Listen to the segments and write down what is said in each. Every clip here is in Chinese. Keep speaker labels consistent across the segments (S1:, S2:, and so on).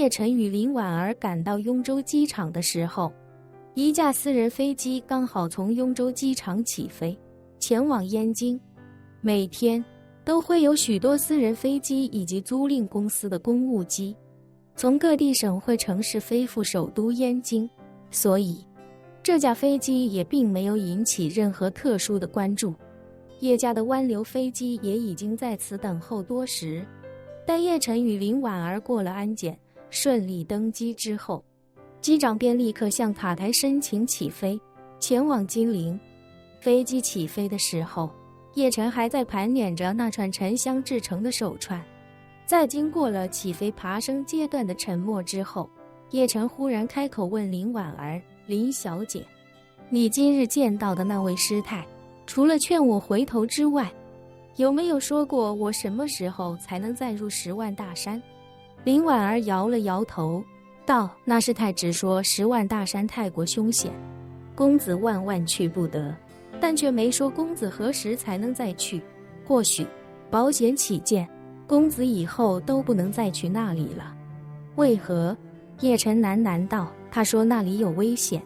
S1: 叶晨与林婉儿赶到雍州机场的时候，一架私人飞机刚好从雍州机场起飞，前往燕京。每天都会有许多私人飞机以及租赁公司的公务机从各地省会城市飞赴首都燕京，所以这架飞机也并没有引起任何特殊的关注。叶家的湾流飞机也已经在此等候多时。待叶晨与林婉儿过了安检，顺利登机之后，机长便立刻向塔台申请起飞，前往金陵。飞机起飞的时候，叶晨还在盘点着那串沉香制成的手串。在经过了起飞爬升阶段的沉默之后，叶晨忽然开口问林婉儿：“林小姐，你今日见到的那位师太，除了劝我回头之外，有没有说过我什么时候才能再入10万大山？”林婉儿摇了摇头，道：“那师太只说10万大山太过凶险，公子万万去不得，但却没说公子何时才能再去。或许保险起见，公子以后都不能再去那里了。”“为何？”叶晨喃喃道：“他说那里有危险，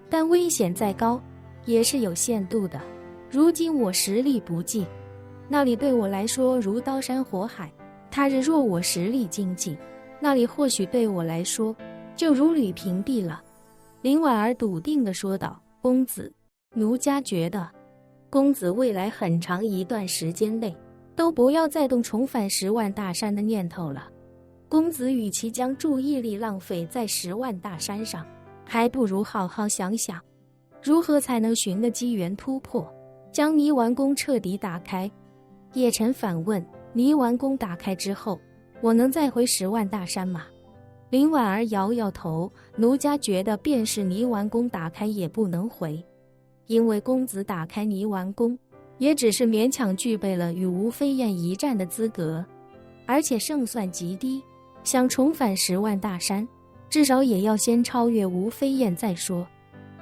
S1: 但危险再高也是有限度的。如今我实力不济，那里对我来说如刀山火海，他日若我实力精进，那里或许对我来说就如履平地了。”林婉儿笃定地说道：“公子，奴家觉得公子未来很长一段时间内都不要再动重返10万大山的念头了。公子与其将注意力浪费在10万大山上，还不如好好想想如何才能寻个机缘突破，将泥丸宫彻底打开。”叶晨反问：“泥丸宫打开之后，我能再回10万大山吗？”林婉儿摇摇头：“奴家觉得便是泥丸宫打开也不能回，因为公子打开泥丸宫，也只是勉强具备了与吴飞燕一战的资格，而且胜算极低。想重返10万大山，至少也要先超越吴飞燕再说。”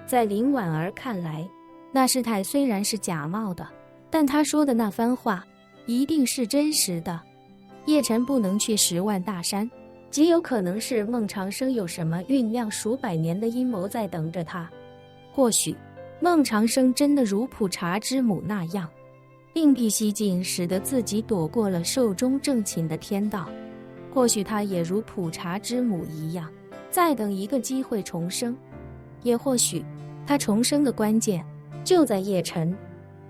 S1: 在林婉儿看来，那师太虽然是假冒的，但她说的那番话一定是真实的。叶晨不能去10万大山，极有可能是孟长生有什么酝酿数百年的阴谋在等着他。或许孟长生真的如普茶之母那样，另辟蹊径，使得自己躲过了寿终正寝的天道。或许他也如普茶之母一样，再等一个机会重生。也或许他重生的关键就在叶晨。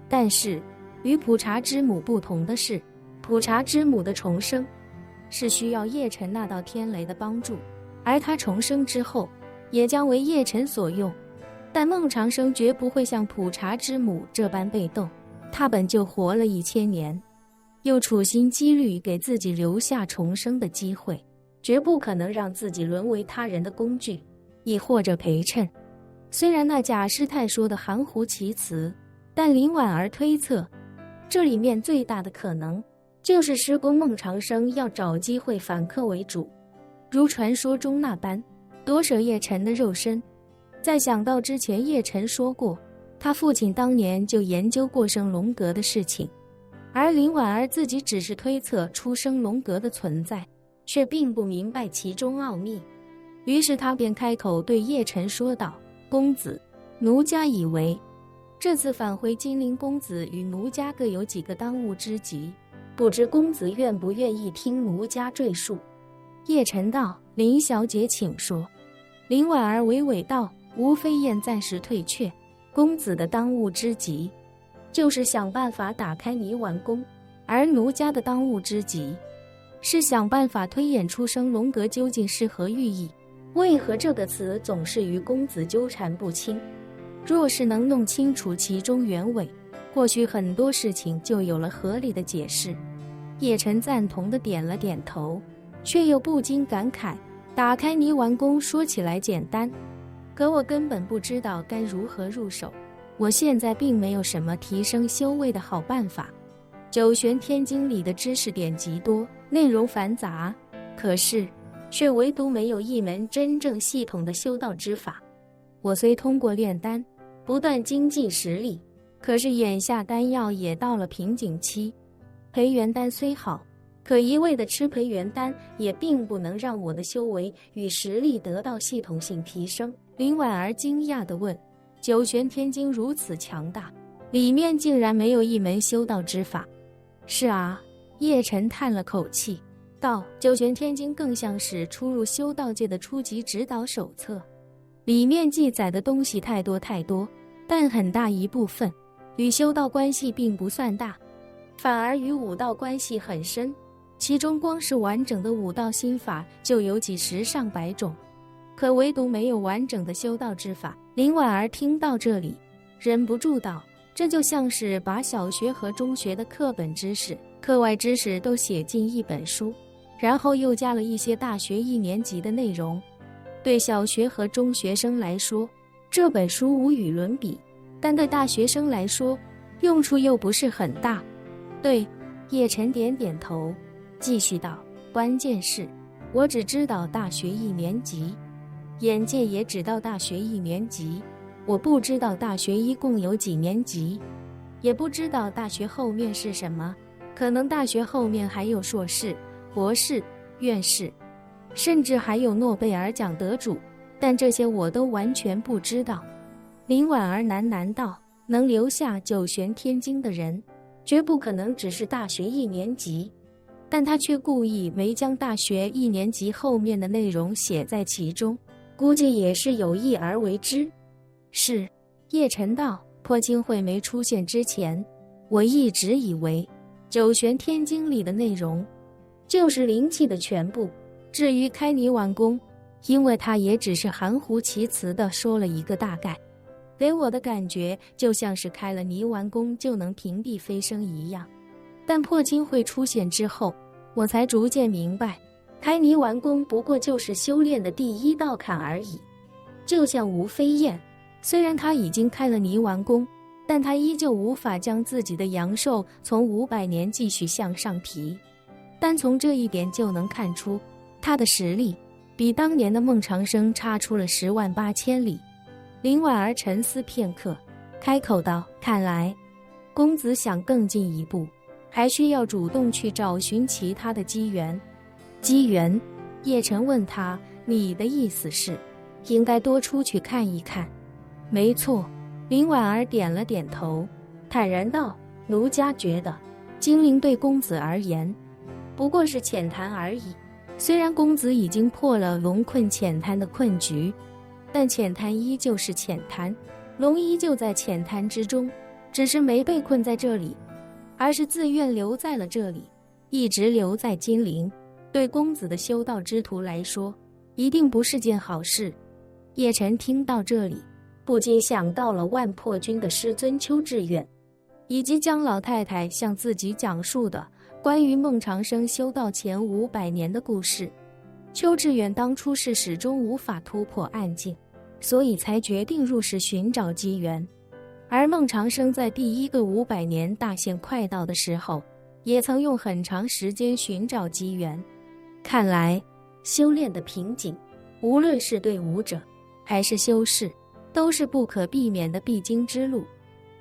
S1: 但是与普茶之母不同的是，普茶之母的重生是需要叶晨那道天雷的帮助，而他重生之后也将为叶晨所用。但孟长生绝不会像普茶之母这般被动，他本就活了1000年，又处心积虑给自己留下重生的机会，绝不可能让自己沦为他人的工具，亦或者陪衬。虽然那贾师太说的含糊其辞，但林婉儿推测，这里面最大的可能就是师公孟长生要找机会反客为主，如传说中那般夺舍叶晨的肉身。再想到之前叶晨说过，他父亲当年就研究过生龙阁的事情，而林婉儿自己只是推测出生龙阁的存在，却并不明白其中奥秘。于是他便开口对叶晨说道：“公子，奴家以为这次返回金陵，公子与奴家各有几个当务之急，不知公子愿不愿意听奴家赘述？”叶晨道：“林小姐请说。”林婉儿娓娓道：“吴飞燕暂时退却，公子的当务之急就是想办法打开泥丸宫，而奴家的当务之急是想办法推演出生龙阁究竟是何寓意。为何这个词总是与公子纠缠不清？若是能弄清楚其中原委，或许很多事情就有了合理的解释。”叶晨赞同地点了点头，却又不禁感慨：打开泥丸宫说起来简单，可我根本不知道该如何入手。我现在并没有什么提升修为的好办法。九玄天经里的知识点极多，内容繁杂，可是却唯独没有一门真正系统的修道之法。我虽通过炼丹不断精进实力，可是眼下丹药也到了瓶颈期。培元丹虽好，可一味的吃培元丹也并不能让我的修为与实力得到系统性提升。林婉儿惊讶地问：九玄天经如此强大，里面竟然没有一门修道之法？是啊，叶晨叹了口气道，九玄天经更像是出入修道界的初级指导手册，里面记载的东西太多，但很大一部分与修道关系并不算大，反而与武道关系很深，其中光是完整的武道心法就有几十上百种，可唯独没有完整的修道之法。林婉儿听到这里忍不住道，这就像是把小学和中学的课本知识、课外知识都写进一本书，然后又加了一些大学1年级的内容。对小学和中学生来说，这本书无与伦比，但对大学生来说，用处又不是很大。对，叶晨点点头，继续道，关键是我只知道大学1年级，眼界也只到大学1年级，我不知道大学一共有几年级，也不知道大学后面是什么，可能大学后面还有硕士、博士、院士，甚至还有诺贝尔奖得主，但这些我都完全不知道。林婉儿喃喃道，能留下九玄天经的人，绝不可能只是大学1年级，但他却故意没将大学1年级后面的内容写在其中，估计也是有意而为之。是，叶晨道，破清会没出现之前，我一直以为九玄天经里的内容就是灵气的全部。至于开泥丸功，因为他也只是含糊其辞地说了一个大概，给我的感觉就像是开了泥丸功就能平地飞升一样。但破清会出现之后，我才逐渐明白，开泥丸功不过就是修炼的第1道坎而已。就像吴飞燕，虽然他已经开了泥丸功，但他依旧无法将自己的阳寿从500年继续向上提。单从这一点就能看出，他的实力比当年的孟长生差出了10万8千里。林婉儿沉思片刻，开口道，看来公子想更进一步，还需要主动去找寻其他的机缘。机缘？叶晨问他，你的意思是应该多出去看一看？没错，林婉儿点了点头，坦然道，奴家觉得精灵对公子而言不过是浅谈而已。虽然公子已经破了龙困浅滩的困局，但浅滩依旧是浅滩，龙依旧在浅滩之中，只是没被困在这里，而是自愿留在了这里，一直留在金陵。对公子的修道之途来说，一定不是件好事。叶晨听到这里，不禁想到了万破军的师尊邱志远，以及江老太太向自己讲述的关于孟长生修道前500年的故事。邱志远当初是始终无法突破暗境，所以才决定入世寻找机缘。而孟长生在第1个500年大限快到的时候，也曾用很长时间寻找机缘。看来修炼的瓶颈，无论是对武者还是修士，都是不可避免的必经之路。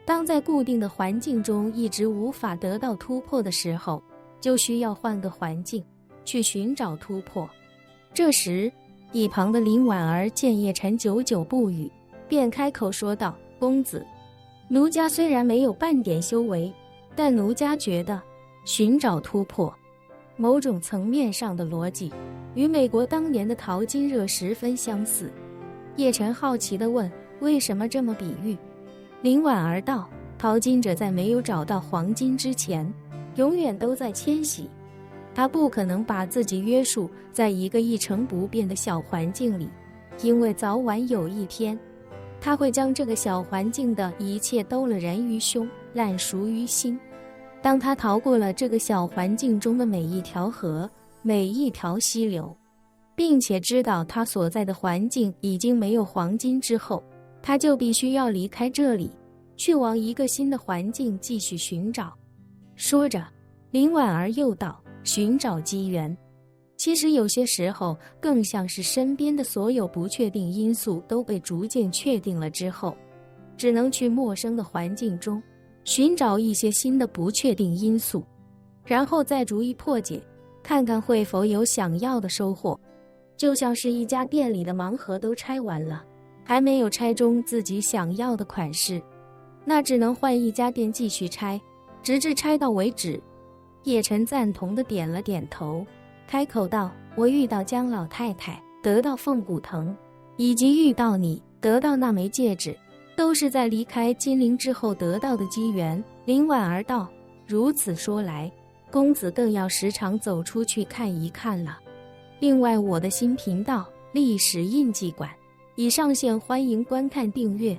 S1: 当在固定的环境中一直无法得到突破的时候，就需要换个环境去寻找突破。这时一旁的林婉儿见叶晨久久不语，便开口说道，公子，奴家虽然没有半点修为，但奴家觉得寻找突破某种层面上的逻辑与美国当年的淘金热十分相似。叶晨好奇地问，为什么这么比喻？林婉儿道，淘金者在没有找到黄金之前，永远都在迁徙，他不可能把自己约束在一个一成不变的小环境里，因为早晚有一天，他会将这个小环境的一切兜了人于胸，烂熟于心。当他逃过了这个小环境中的每一条河，每一条溪流，并且知道他所在的环境已经没有黄金之后，他就必须要离开这里，去往一个新的环境继续寻找。说着，林婉儿又道，寻找机缘，其实有些时候更像是身边的所有不确定因素都被逐渐确定了之后，只能去陌生的环境中寻找一些新的不确定因素，然后再逐一破解看看会否有想要的收获。就像是一家店里的盲盒都拆完了，还没有拆中自己想要的款式，那只能换一家店继续拆，直至拆到为止。叶晨赞同地点了点头，开口道：我遇到江老太太，得到凤骨藤，以及遇到你，得到那枚戒指，都是在离开金陵之后得到的机缘。林婉儿道：如此说来，公子更要时常走出去看一看了。另外，我的新频道历史印记馆已上线，欢迎观看订阅。